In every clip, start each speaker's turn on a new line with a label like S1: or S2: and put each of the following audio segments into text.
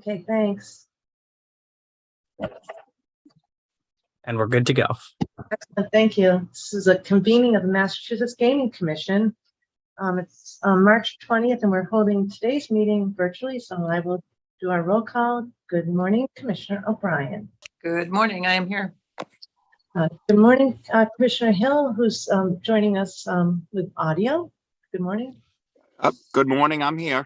S1: Okay, thanks.
S2: And we're good to go.
S1: Excellent, thank you. This is a convening of the Massachusetts Gaming Commission. It's March 20th, and we're holding today's meeting virtually, so I will do our roll call. Good morning, Commissioner O'Brien.
S3: Good morning, I am here.
S1: Good morning, Commissioner Hill, who's joining us with audio. Good morning.
S4: Good morning, I'm here.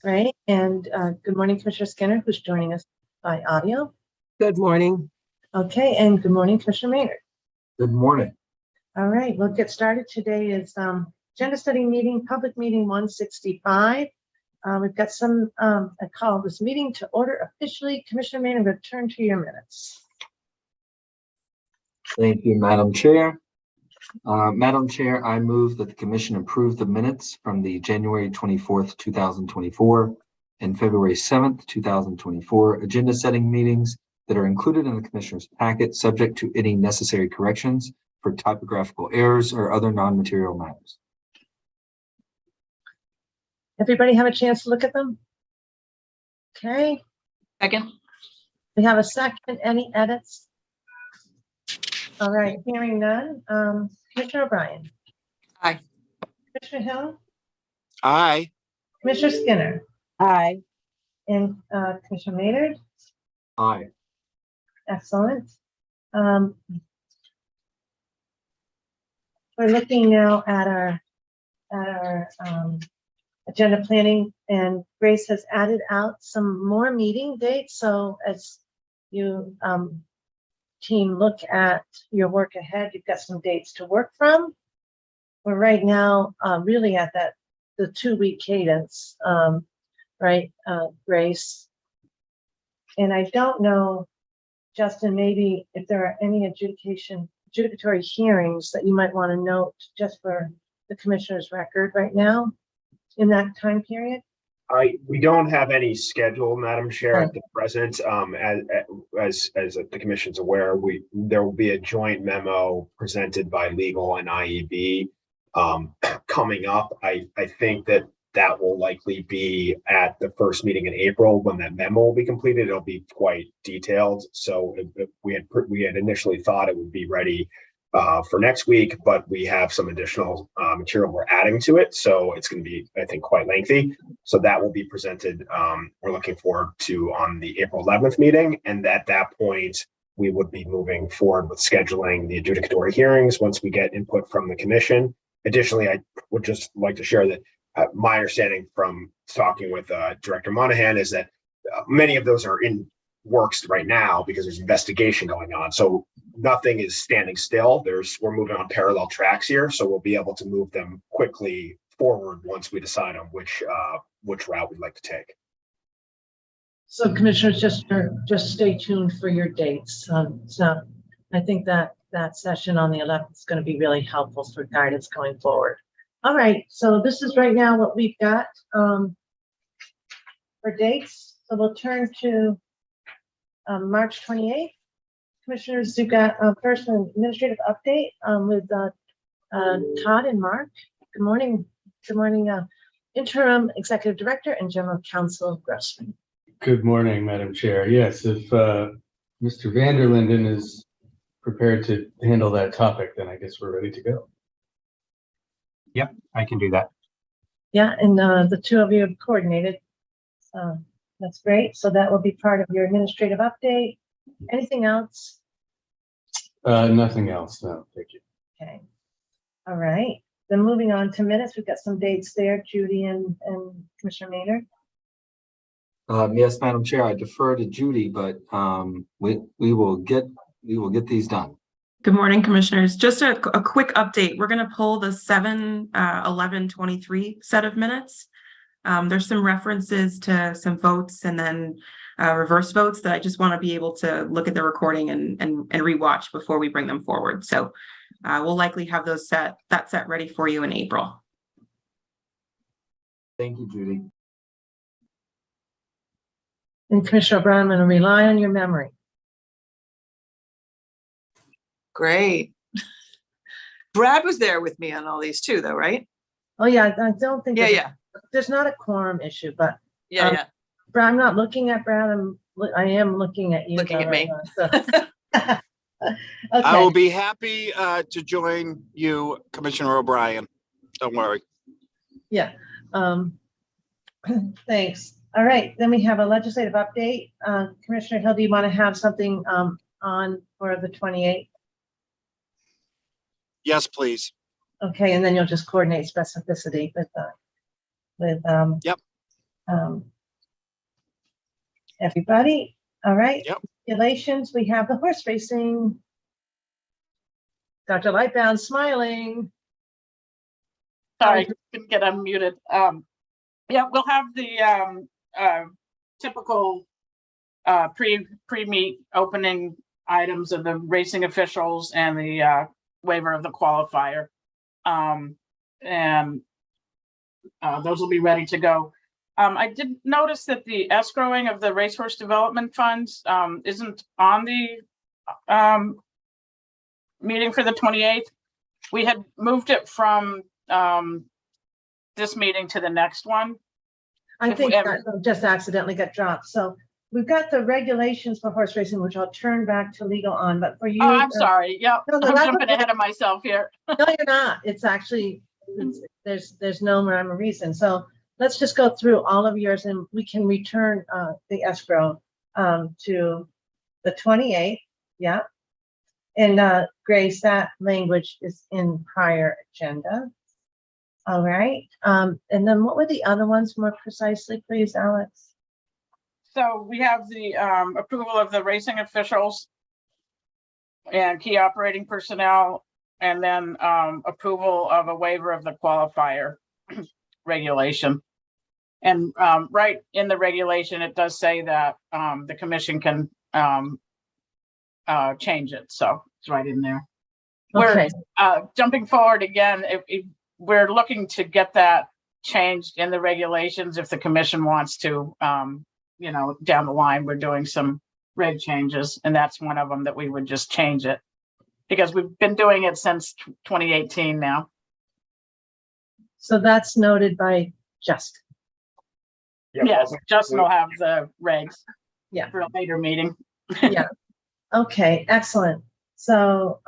S1: Great, and good morning, Commissioner Skinner, who's joining us by audio.
S5: Good morning.
S1: Okay, and good morning, Commissioner Maynard.
S6: Good morning.
S1: All right, we'll get started. Today is agenda setting meeting, public meeting 165. We've got some, I call this meeting to order officially. Commissioner Maynard, return to your minutes.
S6: Thank you, Madam Chair. Madam Chair, I move that the Commission approve the minutes from the January 24th, 2024 and February 7th, 2024 agenda setting meetings that are included in the Commissioner's packet, subject to any necessary corrections for typographical errors or other non-material matters.
S1: Everybody have a chance to look at them? Okay,
S3: Second.
S1: we have a second. Any edits? All right, hearing none. Commissioner O'Brien.
S3: Aye.
S1: Commissioner Hill.
S4: Aye.
S1: Commissioner Skinner.
S5: Aye.
S1: And Commissioner Maynard.
S6: Aye.
S1: Excellent. We're looking now at our agenda planning, and Grace has added out some more meeting dates. So as you team look at your work ahead, you've got some dates to work from. We're right now really at the 2-week cadence, right, Grace? And I don't know, Justin, maybe if there are any adjudicatory hearings that you might want to note just for the commissioner's record right now in that time period.
S7: We don't have any schedule, Madam Chair,
S1: Right.
S7: at the present. As the Commission's aware, there will be a joint memo presented by legal and IEB coming up. I think that will likely be at the first meeting in April when that memo will be completed. It'll be quite detailed. So if we had initially thought it would be ready for next week, but we have some additional material we're adding to it. So it's going to be, I think, quite lengthy. So that will be presented. We're looking forward to on the April 11th meeting. And at that point, we would be moving forward with scheduling the adjudicatory hearings once we get input from the commission. Additionally, I would just like to share that my understanding from talking with Director Monahan is that many of those are in works right now because there's investigation going on. So nothing is standing still. We're moving on parallel tracks here. So we'll be able to move them quickly forward once we decide on which route we'd like to take.
S1: So commissioners, just stay tuned for your dates. So I think that session on the 11th is going to be really helpful for guidance going forward. All right, so this is right now what we've got for dates. So we'll turn to March 28th. Commissioners, you've got first an administrative update with Todd and Mark. Good morning. Good morning, Interim Executive Director and General Counsel Grossman.
S8: Good morning, Madam Chair. Yes, if Mr. Vanderlinden is prepared to handle that topic, then I guess we're ready to go.
S2: Yep, I can do that.
S1: Yeah, and the two of you have coordinated. That's great. So that will be part of your administrative update. Anything else?
S8: Nothing else. No, thank you.
S1: Okay. All right. Then moving on to minutes, we've got some dates there, Judy and Commissioner Maynard.
S6: Yes, Madam Chair, I defer to Judy, but we will get these done.
S9: Good morning, Commissioners. Just a quick update. We're going to pull the 7/11/23 set of minutes. There's some references to some votes and then reverse votes that I just want to be able to look at the recording and rewatch before we bring them forward. So we'll likely have those set ready for you in April.
S6: Thank you, Judy.
S1: And Commissioner O'Brien, I'm going to rely on your memory.
S3: Great. Brad was there with me on all these too, though, right?
S1: Oh yeah, I don't think.
S3: Yeah.
S1: There's not a quorum issue, but
S3: Yeah.
S1: I'm not looking at Brad, I am looking at you.
S3: Looking
S1: though,
S3: at me.
S1: right now, so.
S4: I will
S1: Okay,
S4: be happy to join you, Commissioner O'Brien. Don't worry.
S1: yeah. Thanks. All right, then we have a legislative update. Commissioner Hill, do you want to have something on for the 28th?
S4: Yes, please.
S1: Okay, and then you'll just coordinate specificity with
S4: Yep.
S1: Everybody. All right.
S4: Yep.
S1: Regulations, we have the horse racing. Dr. Lightbound smiling.
S10: Sorry, couldn't get unmuted. Yeah, we'll have the typical pre-meet opening items of the racing officials and the waiver of the qualifier. And those will be ready to go. I did notice that the escrowing of the racehorse development funds isn't on the meeting for the 28th. We had moved it from this meeting to the next one.
S1: I
S10: If
S1: think
S10: we ever-
S1: that just accidentally got dropped. So we've got the regulations for horse racing, which I'll turn back to legal on, but for you.
S10: Oh, I'm sorry. Yep,
S1: No, no,
S10: I'm
S1: that's
S10: jumping
S1: okay.
S10: ahead of myself here.
S1: No, you're not. It's actually, there's no rhyme or reason. So let's just go through all of yours and we can return the escrow to the 28th. Yeah. And Grace, that language is in prior agenda. All right. And then what were the other ones more precisely, please, Alex?
S10: So we have the approval of the racing officials and key operating personnel, and then approval of a waiver of the qualifier regulation. And right in the regulation, it does say that the commission can change it. So it's right in there.
S1: Okay.
S10: We're jumping forward again. If we're looking to get that changed in the regulations, if the commission wants to, you know, down the line, we're doing some reg changes, and that's one of them that we would just change it because we've been doing it since 2018 now.
S1: So that's noted by Justin.
S10: Yes, Justin will have the regs.
S1: Yeah.
S10: For a later meeting.
S1: Yeah. Okay, excellent. So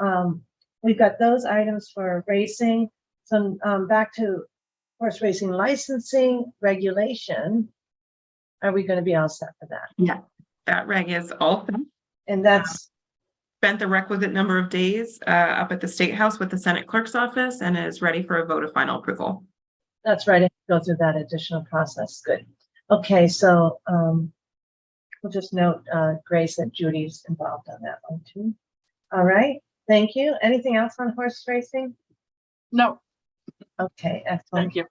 S1: we've got those items for racing. So back to horse racing licensing regulation. Are we going to be all set for that?
S9: Yeah, that reg is all set.
S1: And that's
S9: Spent the requisite number of days up at the State House with the Senate Clerk's office and is ready for a vote of final approval.
S1: that's right. I go through that additional process. Good. Okay, so we'll just note, Grace, that Judy's involved on that one too. All right, thank you. Anything else on horse racing?
S10: No,
S1: Okay, excellent.
S10: thank you.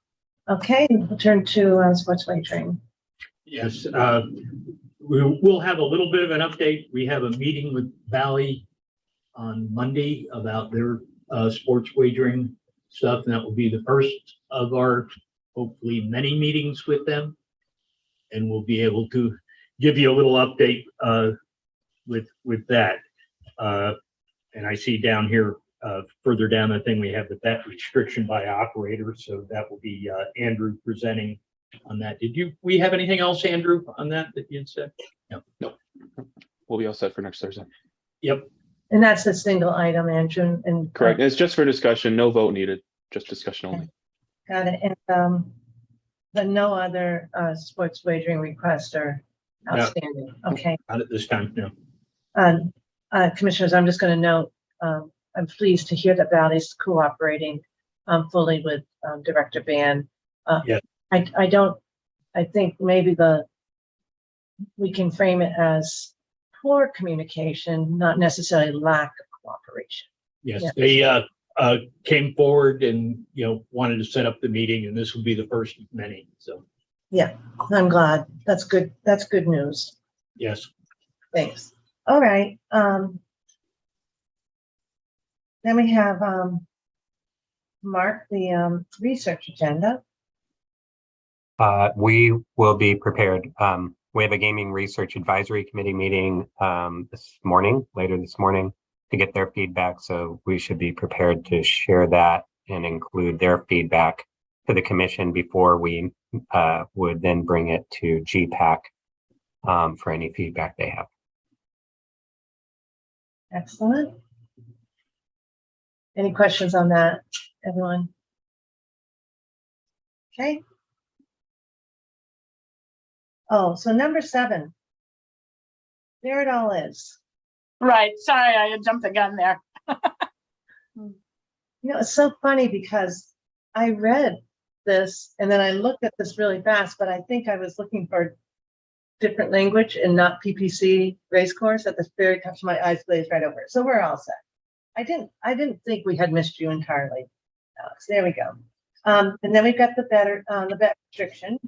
S1: Okay, we'll turn to sports wagering.
S11: Yes, we'll have a little bit of an update. We have a meeting with Valley on Monday about their sports wagering stuff, and that will be the first of our hopefully many meetings with them. And we'll be able to give you a little update with that. And I see down here, further down the thing, we have the bet restriction by operator. So that will be Andrew presenting on that. We have anything else, Andrew, on that you'd said?
S12: No, we'll be all set for next Thursday.
S11: Yep.
S1: And that's a single item, Andrew, and.
S12: Correct. It's just for discussion, no vote needed, just discussion only.
S1: Got it. And the no other sports wagering requests are outstanding. Okay.
S11: Not at this time, no.
S1: Commissioners, I'm just going to note, I'm pleased to hear that Valley's cooperating fully with Director Ban.
S11: Yeah.
S1: I think maybe we can frame it as poor communication, not necessarily lack of cooperation.
S11: Yes,
S1: Yeah.
S11: they came forward and, wanted to set up the meeting, and this will be the first of many. So,
S1: Yeah, I'm glad. That's good. That's good news.
S11: yes.
S1: Thanks. All right. Then we have Mark, the research agenda.
S2: We will be prepared. We have a gaming research advisory committee meeting later this morning, to get their feedback. So we should be prepared to share that and include their feedback to the commission before we would then bring it to GPAC for any feedback they have.
S1: Excellent. Any questions on that, everyone? Okay. Oh, so number 7. There it all is.
S10: Right, sorry, I jumped the gun there.
S1: You know, it's so funny because I read this and then I looked at this really fast, but I think I was looking for different language and not PPC race course at the very top. My eyes glazed right over it. So we're all set. I didn't think we had missed you entirely, Alex. There we go. And then we've got the bet restriction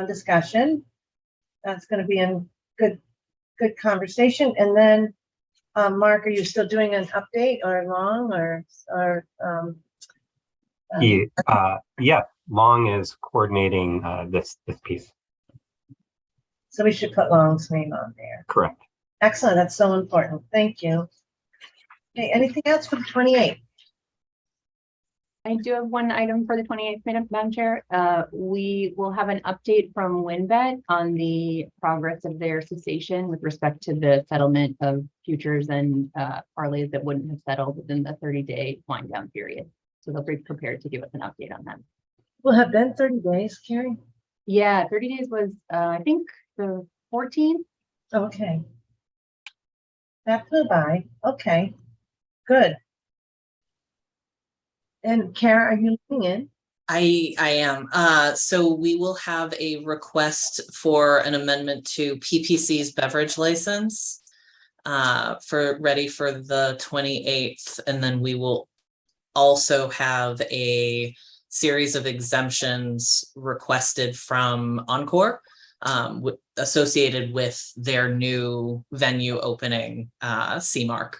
S1: discussion. That's going to be a good conversation. And then, Mark, are you still doing an update or long or
S2: Yeah, Long is coordinating this piece.
S1: so we should put Long's name on there.
S2: Correct.
S1: Excellent. That's so important. Thank you. Okay, anything else for the 28th?
S13: I do have one item for the 28th, Madam Chair. We will have an update from WinBet on the progress of their cessation with respect to the settlement of futures and parlays that wouldn't have settled within the 30-day wind down period. So they'll be prepared to give us an update on that.
S1: Will have been 30 days, Carrie.
S13: Yeah, 30 days was, I think, the 14th.
S1: Okay. That flew by. Okay, good. And Kara, are you looking in?
S14: I am. So we will have a request for an amendment to PPC's beverage license ready for the 28th. And then we will also have a series of exemptions requested from Encore associated with their new venue opening, CMARC.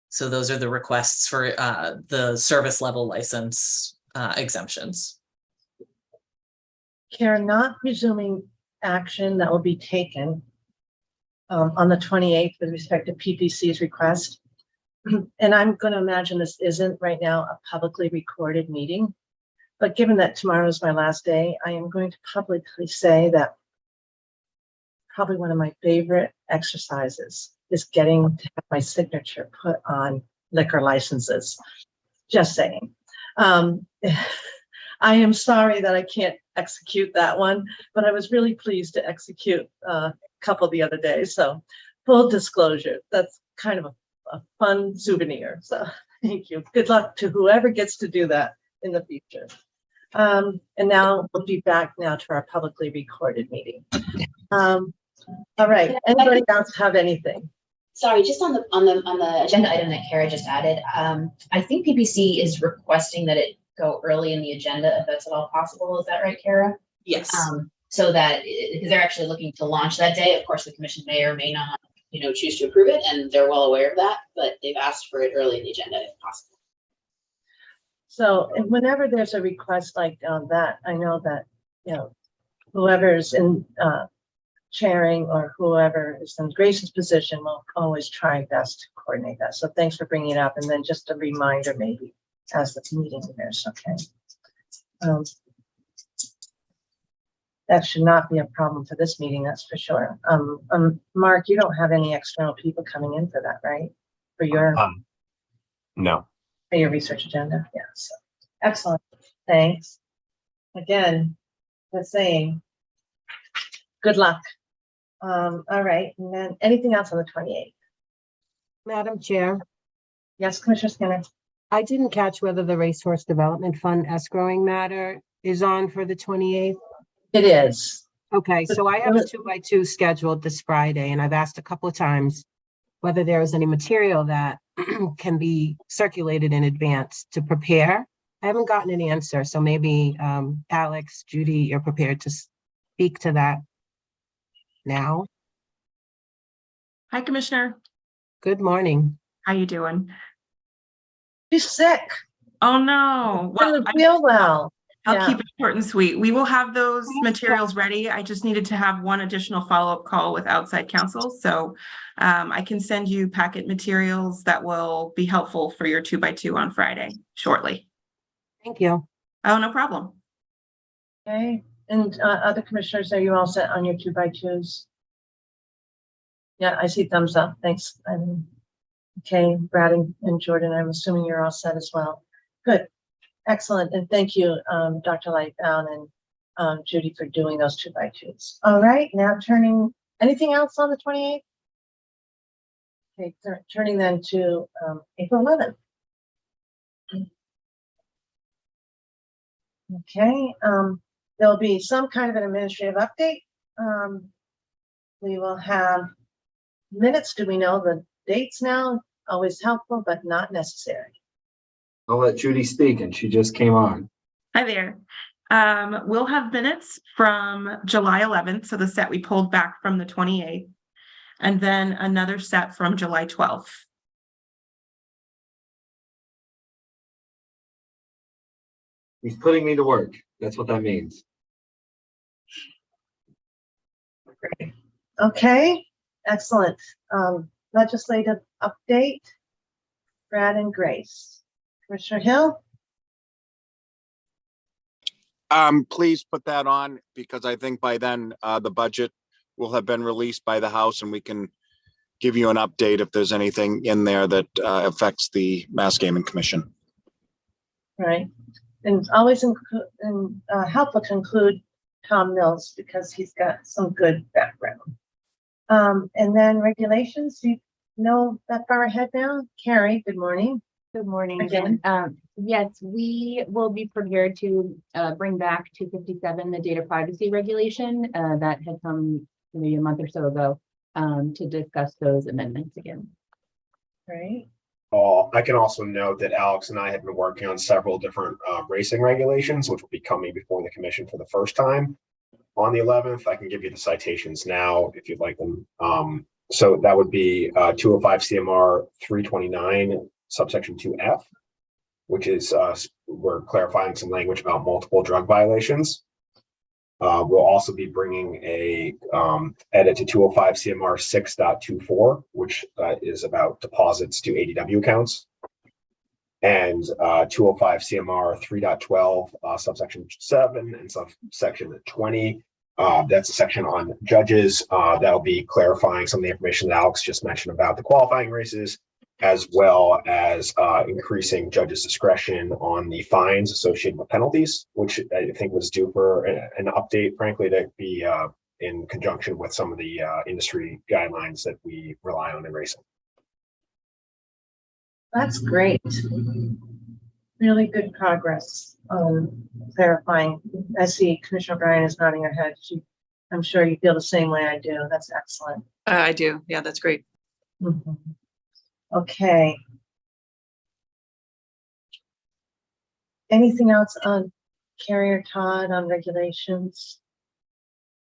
S14: So those are the requests for the service level license exemptions.
S1: Karen, not presuming action that will be taken on the 28th with respect to PPC's request. And I'm going to imagine this isn't right now a publicly recorded meeting, but given that tomorrow is my last day, I am going to publicly say that probably one of my favorite exercises is getting to have my signature put on liquor licenses. Just saying. I am sorry that I can't execute that one, but I was really pleased to execute a couple the other day. So full disclosure, that's kind of a fun souvenir. So thank you. Good luck to whoever gets to do that in the future. And now we'll be back now to our publicly recorded meeting. All right. Anybody else have anything?
S15: Sorry, just on the agenda item that Kara just added, I think PPC is requesting that it go early in the agenda, if that's at all possible. Is that right, Kara?
S14: Yes.
S15: So that because they're actually looking to launch that day. Of course, the commission may or may not, choose to approve it, and they're well aware of that. But they've asked for it early in the agenda, if possible.
S1: So, and whenever there's a request like that, I know that whoever's in chairing or whoever is in Grace's position will always try best to coordinate that. So thanks for bringing it up. And then just a reminder maybe as the meeting occurs, okay? That should not be a problem for this meeting, that's for sure. Mark, you don't have any external people coming in for that, right? For your
S2: No.
S1: for your research agenda? Yes. Excellent. Thanks. Again, the same. Good luck. All right. And then anything else on the 28th?
S5: Madam Chair,
S1: Yes, Commissioner Skinner.
S5: I didn't catch whether the Racehorse Development Fund escrowing matter is on for the 28th.
S1: It is.
S5: Okay, so I have a 2x2 scheduled this Friday, and I've asked a couple of times whether there is any material that can be circulated in advance to prepare. I haven't gotten an answer, so maybe Alex, Judy, you're prepared to speak to that now.
S9: Hi, Commissioner.
S5: Good morning.
S9: How you doing?
S1: She's sick.
S9: Oh, no.
S1: Well,
S9: Well,
S1: feel well.
S9: I'll
S1: Yeah.
S9: keep it short and sweet. We will have those materials ready. I just needed to have one additional follow-up call with outside counsel. So I can send you packet materials that will be helpful for your 2x2 on Friday shortly.
S5: Thank you.
S9: Oh, no problem.
S1: Okay. And other commissioners, are you all set on your 2x2s? Yeah, I see thumbs up. Thanks. Okay, Brad and Jordan, I'm assuming you're all set as well. Good, excellent. And thank you, Dr. Lightbound and Judy for doing those 2x2s. All right, now anything else on the 28th? Okay, turning then to April 11th. Okay, there'll be some kind of an administrative update. We will have minutes. Do we know the dates now? Always helpful, but not necessary.
S6: I'll let Judy speak, and she just came on.
S9: Hi there. We'll have minutes from July 11th, so the set we pulled back from the 28th, and then another set from July 12th.
S6: He's putting me to work. That's what that means.
S1: Okay, excellent. Legislative update, Brad and Grace. Commissioner Hill?
S4: Please put that on, because I think by then, the budget will have been released by the House, and we can give you an update if there's anything in there that affects the Mass Gaming Commission.
S1: Right, and always helpful to include Tom Mills, because he's got some good background. And then regulations, you know that far ahead now? Carrie, good morning.
S13: Good morning.
S1: Again.
S13: Yes, we will be prepared to bring back 257, the data privacy regulation that had come maybe a month or so ago to discuss those amendments again.
S1: Right.
S7: I can also note that Alex and I have been working on several different racing regulations, which will be coming before the commission for the first time on the 11th. I can give you the citations now if you'd like them. So that would be 205 CMR 329 subsection 2F, which is we're clarifying some language about multiple drug violations. We'll also be bringing a edit to 205 CMR 6.24, which is about deposits to ADW accounts, and 205 CMR 3.12 subsection 7 and subsection 20. That's a section on judges. That'll be clarifying some of the information that Alex just mentioned about the qualifying races, as well as increasing judges' discretion on the fines associated with penalties, which I think was due for an update, frankly, to be in conjunction with some of the industry guidelines that we rely on in racing.
S1: That's great. Really good progress on clarifying. I see Commissioner O'Brien is nodding her head. I'm sure you feel the same way I do. That's excellent.
S3: I do. Yeah, that's great.
S1: Mm-hmm. Okay. Anything else on Carrie or Todd on regulations?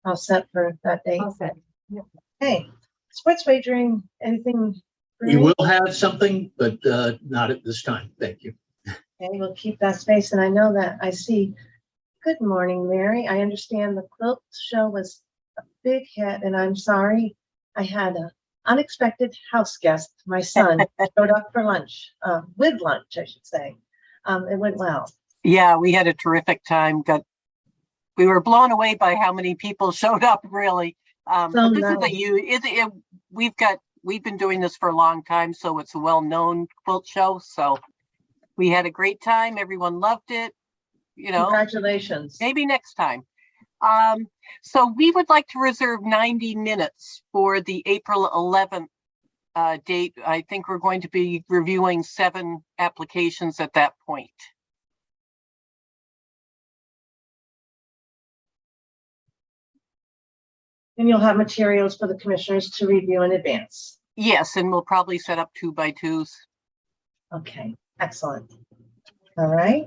S1: All set for that date?
S13: All set. Yep.
S1: Okay. Sports wagering, anything?
S11: We will have something, but not at this time. Thank you.
S1: Okay, we'll keep that space. And I know that I see, good morning, Mary. I understand the quilt show was a big hit, and I'm sorry. I had an unexpected house guest. My son showed up for lunch, with lunch, I should say. It went well.
S5: Yeah, we had a terrific time. We were blown away by how many people showed up, really.
S1: So
S5: this
S1: nice.
S5: We've been doing this for a long time, so it's a well-known quilt show. So we had a great time. Everyone loved it. You know,
S1: Congratulations.
S5: maybe next time. So we would like to reserve 90 minutes for the April 11th date. I think we're going to be reviewing 7 applications at that point.
S1: And you'll have materials for the commissioners to review in advance.
S5: Yes, and we'll probably set up 2x2s.
S1: Okay, excellent. All right.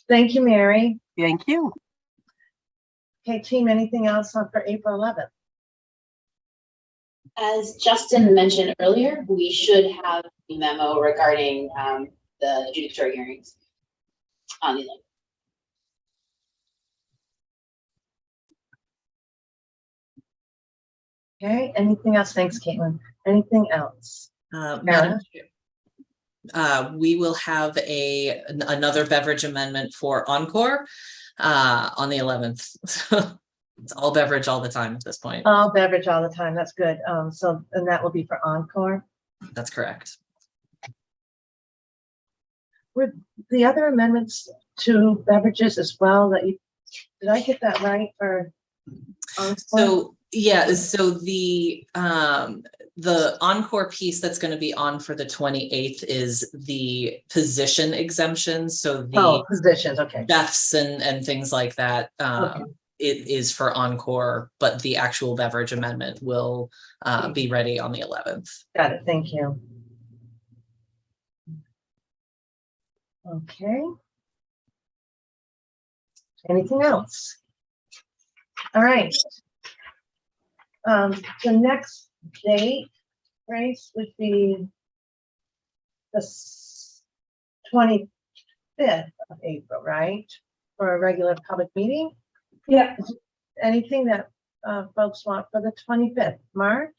S1: Thank you, Mary.
S5: Thank you.
S1: Okay, team, anything else on for April 11th?
S15: As Justin mentioned earlier, we should have a memo regarding the adjudicatory hearings on the 11th.
S1: Okay, anything else? Thanks, Caitlin. Anything else?
S14: Madam Chair, we will have another beverage amendment for Encore. on the 11th. It's all beverage all the time at this point.
S1: All beverage all the time. That's good. So, and that will be for Encore.
S14: That's correct.
S1: Were the other amendments to beverages as well that you, did I get that right for? Encore?
S14: So yeah, so the Encore piece that's going to be on for the 28th is the position exemption. So the
S1: positions, okay.
S14: chefs and things like that.
S1: Okay.
S14: It is for Encore, but the actual beverage amendment will be ready on the 11th.
S1: Got it. Thank you. Okay. Anything else? All right. The next date, Grace, would be the 25th of April, right? For a regular public meeting?
S16: Yeah.
S1: Anything that folks want for the 25th? Mark?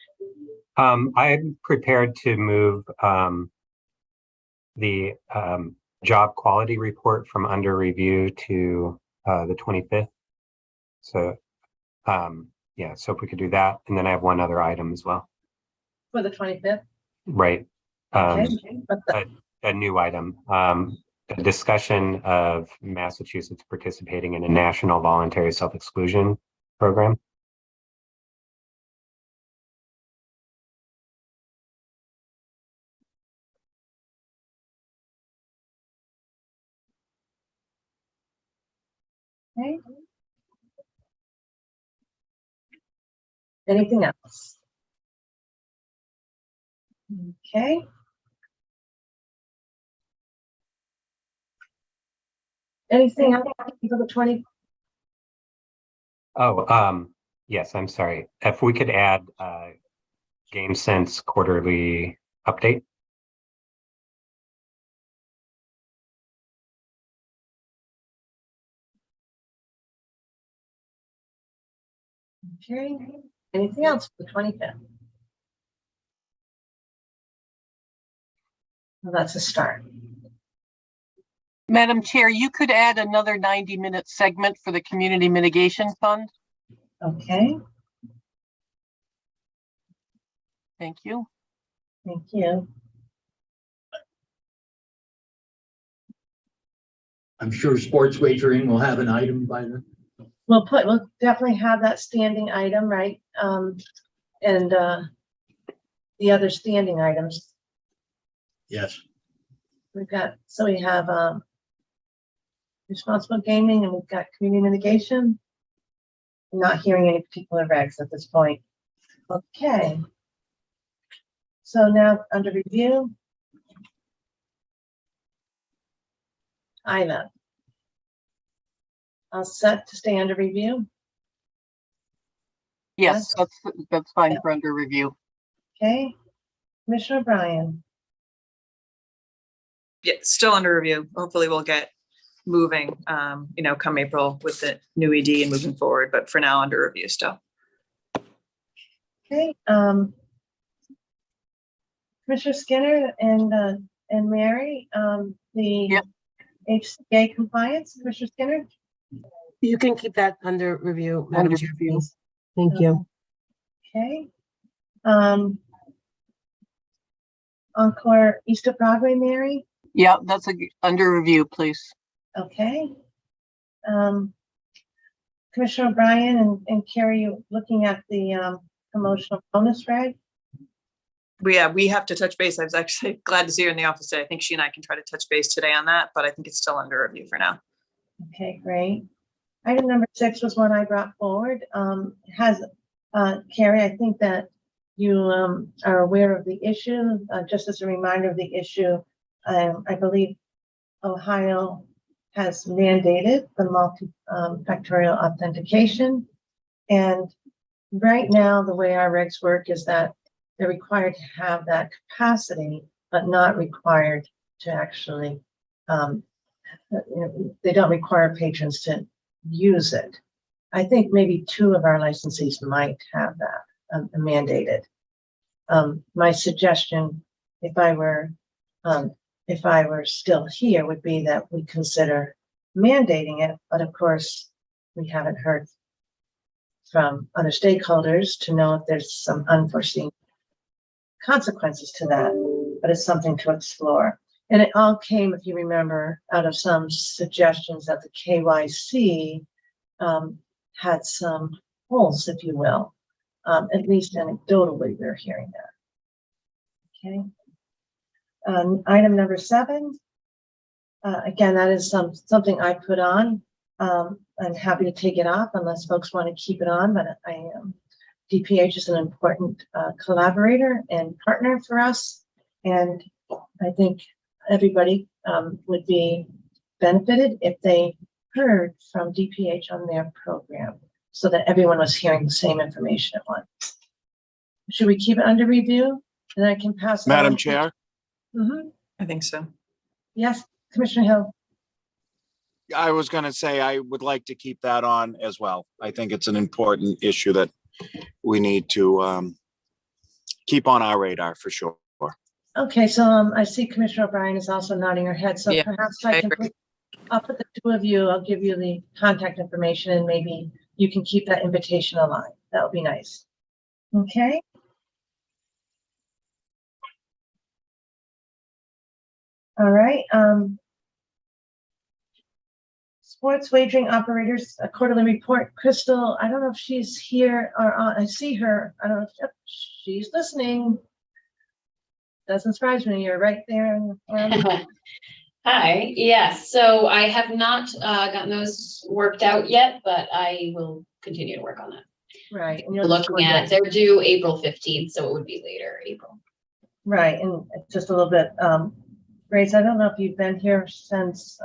S2: I'm prepared to move the job quality report from under review to the 25th. So yeah, so if we could do that, and then I have one other item as well.
S1: For the 25th?
S2: Right.
S1: Okay.
S2: A new item, a discussion of Massachusetts participating in a national voluntary self-exclusion program.
S1: Okay. Anything else? Okay. Anything else for the 20?
S2: Oh, yes, I'm sorry. If we could add Game Sense quarterly update.
S1: Okay. Anything else for the 25th? Well, that's a start.
S5: Madam Chair, you could add another 90-minute segment for the Community Mitigation Fund.
S1: Okay.
S5: Thank you.
S1: Thank you.
S11: I'm sure sports wagering will have an item by then.
S1: We'll definitely have that standing item, right? And the other standing items.
S11: Yes.
S1: We have responsible gaming, and we've got community mitigation. I'm not hearing any particular regs at this point. Okay. So now under review. Ina. All set to stay under review?
S5: Yes, that's fine for under review.
S1: Okay. Commissioner O'Brien.
S3: Yeah, still under review. Hopefully we'll get moving, come April with the new ED and moving forward, but for now under review still.
S1: Okay. Commissioner Skinner and Mary, the HCA compliance, Commissioner Skinner?
S5: You can keep that under review, Madam Chair. Thank you.
S1: Okay. Encore East of Broadway, Mary?
S5: Yeah, that's under review, please.
S1: Okay. Commissioner O'Brien and Carrie, you looking at the promotional bonus reg?
S3: We have to touch base. I was actually glad to see her in the office today. I think she and I can try to touch base today on that, but I think it's still under review for now.
S1: Okay, great. Item number 6 was one I brought forward. Carrie, I think that you are aware of the issue. Just as a reminder of the issue, I believe Ohio has mandated the multi-factorial authentication. And right now, the way our regs work is that they're required to have that capacity, but not required to actually, they don't require patrons to use it. I think maybe 2 of our licensees might have that mandated. My suggestion, if I were still here, would be that we consider mandating it, but of course, we haven't heard from other stakeholders to know if there's some unforeseen consequences to that, but it's something to explore. And it all came, if you remember, out of some suggestions that the KYC had some holes, if you will. At least anecdotally, we're hearing that. Okay. Item number 7. Again, that is something I put on. I'm happy to take it off unless folks want to keep it on, but I am. DPH is an important collaborator and partner for us, and I think everybody would be benefited if they heard from DPH on their program, so that everyone was hearing the same information at once. Should we keep it under review? And I can pass.
S4: Madam Chair?
S3: I think so.
S1: Yes, Commissioner Hill.
S4: I was going to say, I would like to keep that on as well. I think it's an important issue that we need to keep on our radar for sure.
S1: Okay, so I see Commissioner O'Brien is also nodding her head, so
S3: Yeah,
S1: perhaps
S3: I
S1: I can
S3: agree.
S1: I'll put the 2 of you, I'll give you the contact information, and maybe you can keep that invitation alive. That would be nice. Okay. All right. Sports wagering operators, a quarterly report. Crystal, I don't know if she's here or on. I see her. I don't know if she's listening. Doesn't surprise me. You're right there.
S15: Hi, yes, so I have not gotten those worked out yet, but I will continue to work on that.
S1: Right. And
S15: We're
S1: you're
S15: looking at, they're due April 15th, so it would be later April.
S1: Right, and just a little bit, Grace, I don't know if you've been here since,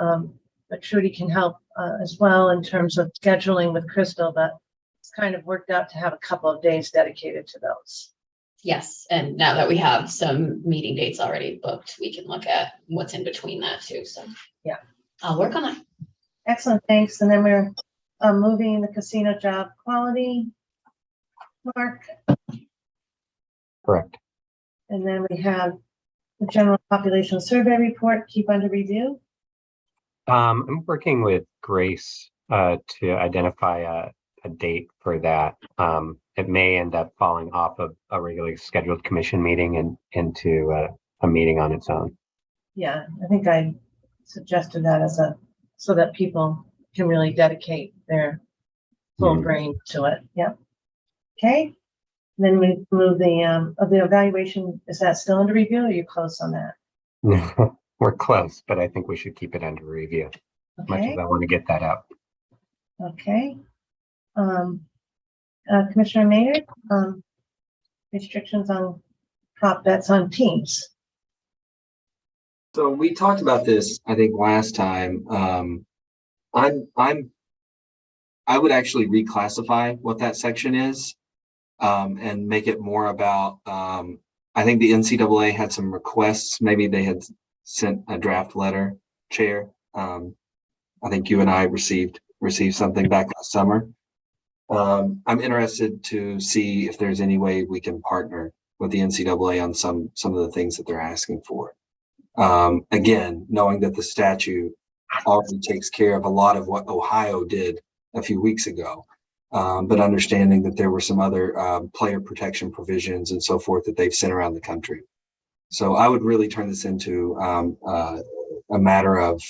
S1: but Trudy can help as well in terms of scheduling with Crystal, but it's kind of worked out to have a couple of days dedicated to those.
S15: Yes, and now that we have some meeting dates already booked, we can look at what's in between that too, so.
S1: Yeah.
S15: I'll work on that.
S1: Excellent, thanks. And then we're moving the casino job quality. Mark,
S2: Correct.
S1: and then we have the general population survey report, keep under review.
S2: I'm working with Grace to identify a date for that. It may end up falling off of a regularly scheduled commission meeting and into a meeting on its own.
S1: Yeah, I think I suggested that as so that people can really dedicate their full brain to it. Yep. Okay. Then we move the evaluation. Is that still under review, or are you close on that?
S2: We're close, but I think we should keep it under review. As much as I want to get that out.
S1: Okay. Commissioner Maynard, restrictions on prop bets on teams.
S6: So we talked about this, I think, last time. I would actually reclassify what that section is and make it more about, I think the NCAA had some requests. Maybe they had sent a draft letter, Chair. I think you and I received something back last summer. I'm interested to see if there's any way we can partner with the NCAA on some of the things that they're asking for. Again, knowing that the statute already takes care of a lot of what Ohio did a few weeks ago, but understanding that there were some other player protection provisions and so forth that they've sent around the country. So I would really turn this into a matter of,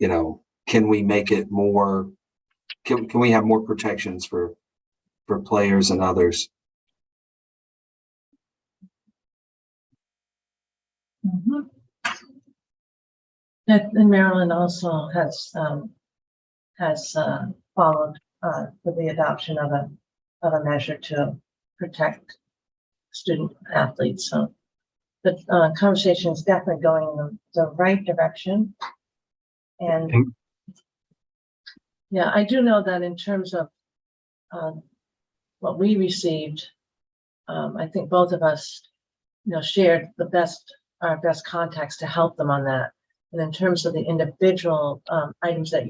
S6: can we make it more, can we have more protections for players and others?
S1: Mm-hmm. And Maryland also has followed with the adoption of a measure to protect student athletes. So the conversation is definitely going in the right direction. And yeah, I do know that in terms of what we received, I think both of us, shared our best contacts to help them on that. And in terms of the individual items that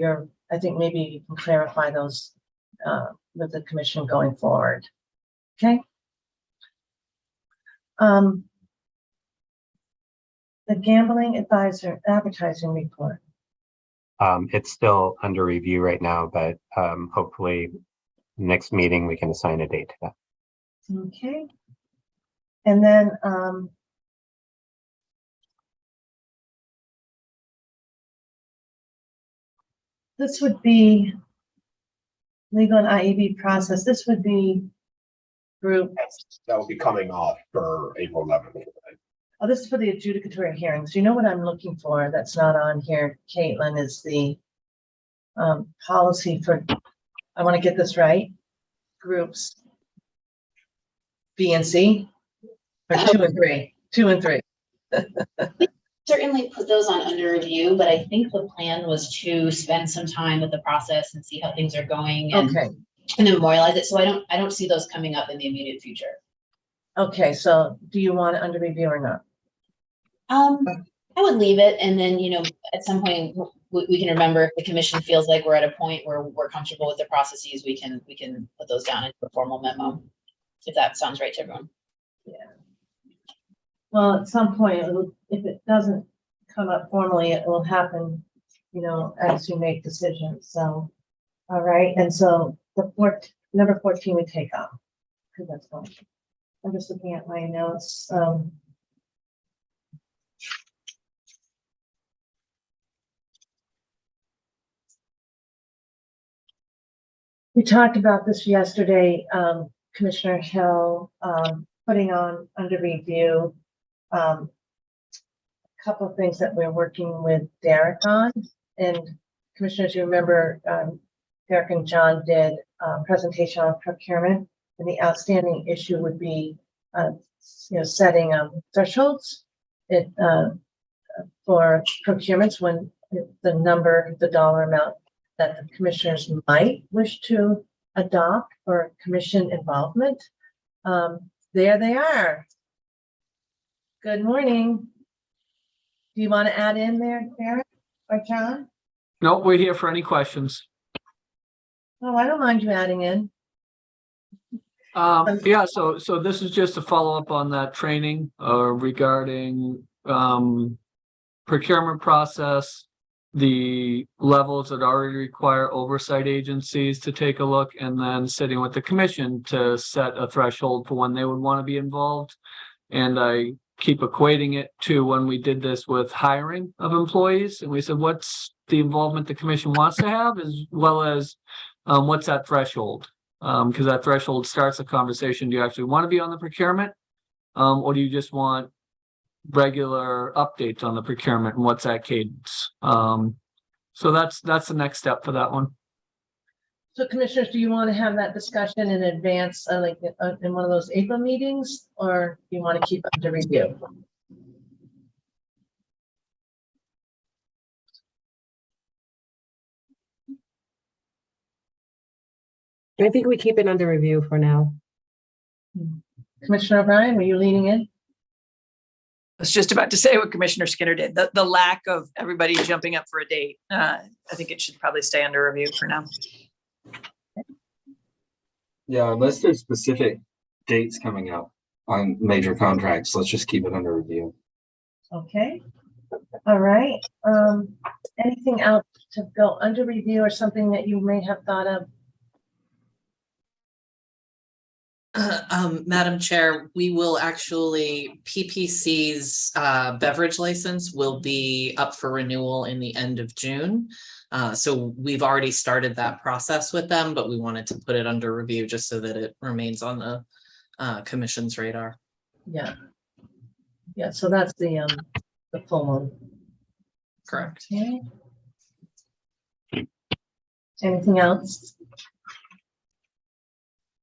S1: I think maybe you can clarify those with the commission going forward. Okay. The gambling advisor advertising report.
S2: It's still under review right now, but hopefully next meeting we can assign a date to that.
S1: Okay. And then this would be legal and IEB process. This would be group.
S7: That will be coming off for April 11th.
S1: Oh, this is for the adjudicatory hearings. You know what I'm looking for that's not on here, Caitlin, is the policy for, I want to get this right, groups B and C, or 2 and 3, 2 and 3.
S15: Certainly put those on under review, but I think the plan was to spend some time with the process and see how things are going and,
S1: Okay.
S15: and then memorialize it. So I don't see those coming up in the immediate future.
S1: Okay, so do you want it under review or not?
S15: I would leave it, and then, you know, at some point we can remember if the commission feels like we're at a point where we're comfortable with the processes, we can put those down into a formal memo, if that sounds right to everyone.
S1: Yeah. Well, at some point, if it doesn't come up formally, it will happen, you know, as you make decisions. So, all right. And so the number 14 we take off because that's fine. I'm just looking at my notes. We talked about this yesterday, Commissioner Hill, putting on under review a couple of things that we're working with Derek on. And commissioners, you remember Derek and John did a presentation on procurement, and the outstanding issue would be, you know, setting thresholds for procurements when the dollar amount that the commissioners might wish to adopt for commission involvement. There they are. Good morning. Do you want to add in there, Derek or John?
S16: No, we're here for any questions.
S1: Oh, I don't mind you adding in.
S16: Yeah, so this is just a follow-up on that training regarding procurement process, the levels that already require oversight agencies to take a look, and then sitting with the commission to set a threshold for when they would want to be involved. And I keep equating it to when we did this with hiring of employees, and we said, what's the involvement the commission wants to have, as well as what's that threshold? Because that threshold starts a conversation. Do you actually want to be on the procurement? Or do you just want regular updates on the procurement, and what's that cadence? So that's the next step for that one.
S1: So commissioners, do you want to have that discussion in advance, like in one of those April meetings, or do you want to keep under review?
S5: I think we keep it under review for now.
S1: Commissioner O'Brien, were you leaning in?
S3: I was just about to say what Commissioner Skinner did. The lack of everybody jumping up for a date. I think it should probably stay under review for now.
S6: Yeah, unless there's specific dates coming up on major contracts, let's just keep it under review.
S1: Okay. All right. Anything else to go under review or something that you may have thought of?
S14: Madam Chair, we will actually, PPC's beverage license will be up for renewal in the end of June. So we've already started that process with them, but we wanted to put it under review just so that it remains on the commission's radar.
S1: Yeah. Yeah, so that's the full one.
S14: Correct.
S1: Okay. Anything else?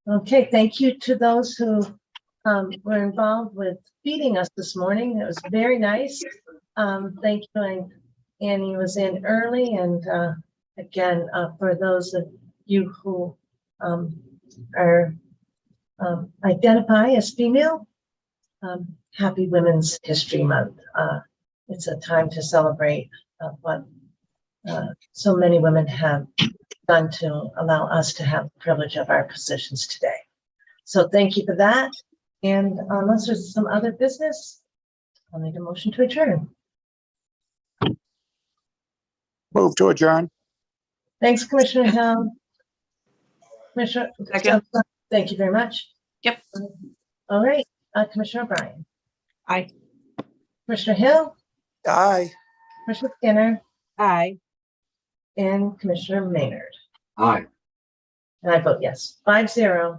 S1: Okay, thank you to those who were involved with feeding us this morning. It was very nice. Thank you. And Annie was in early, and again, for those of you who are identify as female, happy Women's History Month. It's a time to celebrate what so many women have done to allow us to have the privilege of our positions today. So thank you for that. And unless there's some other business, I'll make a motion to adjourn.
S4: Move to adjourn.
S1: Thanks, Commissioner Hill. Commissioner,
S3: Second.
S1: thank you very much.
S3: Yep.
S1: All right, Commissioner O'Brien.
S3: Aye.
S1: Commissioner Hill,
S4: Aye.
S1: Commissioner Skinner,
S5: Aye.
S1: and Commissioner Maynard.
S6: Aye.
S1: And I vote yes, 5-0.